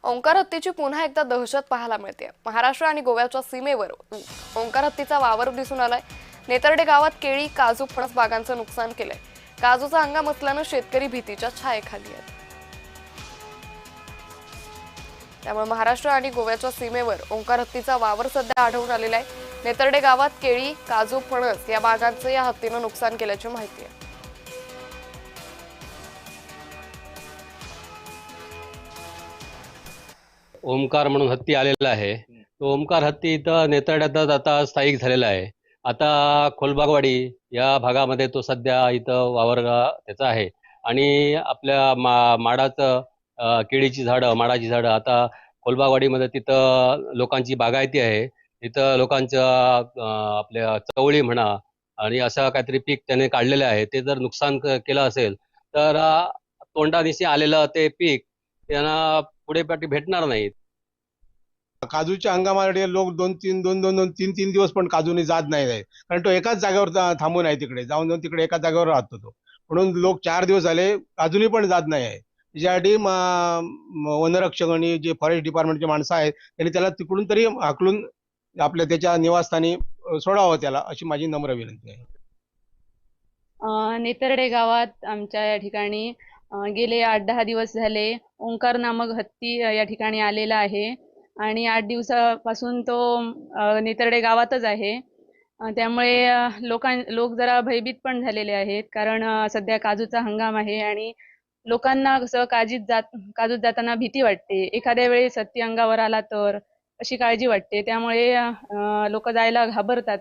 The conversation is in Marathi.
ओंकार हत्तीची पुन्हा एकदा दहशत पाहायला मिळते। महाराष्ट्र आणि गोव्याच्या सीमेवर ओंकार हत्तीचा वावर दिसून आलाय। नेतर्डे गावात केळी, काजू, फणस बागांचं नुकसान केलंय। काजूचा हंगाम असल्यानं शेतकरी भीतीच्या छायेखाली आहेत। त्यामुळे महाराष्ट्र आणि गोव्याच्या सीमेवर ओंकार हत्तीचा वावर सध्या आढळून आलेला आहे। नेतर्डे गावात केळी, काजू, फणस या बागांचं या हत्तीनं नुकसान केल्याची माहिती आहे। ओमकार म्हणून हत्ती आलेला आहे। तो ओमकार हत्ती इथं नेतर्ड्यातच आता स्थायिक झालेला आहे। आता खोलबागवाडी या भागामध्ये तो सध्या इथं वावर त्याचा आहे आणि आपल्या माडाचं केळीची झाडं, माडाची झाडं आता खोलबागवाडीमध्ये तिथं लोकांची बागायती आहे। तिथं लोकांचं आपल्या चवळी म्हणा आणि असं काहीतरी पीक त्याने काढलेलं आहे। ते जर नुकसान केलं असेल तर तोंडानिशी आलेलं ते पीक त्यांना पुढे पाठी भेटणार नाहीत। काजूच्या हंगामामध्ये लोक दोन तीन तीन दिवस पण काजूने जात नाही, कारण तो एकाच जागेवर थांबून आहे, तिकडे जाऊन जाऊन तिकडे एकाच जागेवर राहतो तो, म्हणून लोक 4 दिवस झाले अजूनही पण जात नाही आहे। त्याच्यासाठी वनरक्षक आणि जे फॉरेस्ट डिपार्टमेंटचे माणसं आहेत त्यांनी त्याला तिकडून तरी हाकलून आपल्या त्याच्या निवासस्थानी सोडावं त्याला, अशी माझी नम्र विनंती आहे। नेतर्डे गावात आमच्या या ठिकाणी गेले 8-10 दिवस झाले ओंकार नामक हत्ती या ठिकाणी आलेला आहे आणि 8 दिवसापासून तो नेतर्डे गावातच आहे। त्यामुळे लोक जरा भयभीत पण झालेले आहेत, कारण सध्या काजूचा हंगाम आहे आणि लोकांना कसं काजूत जाताना भीती वाटते, एखाद्या वेळेस हत्ती अंगावर आला तर अशी काळजी वाटते। त्यामुळे लोक जायला घाबरतात।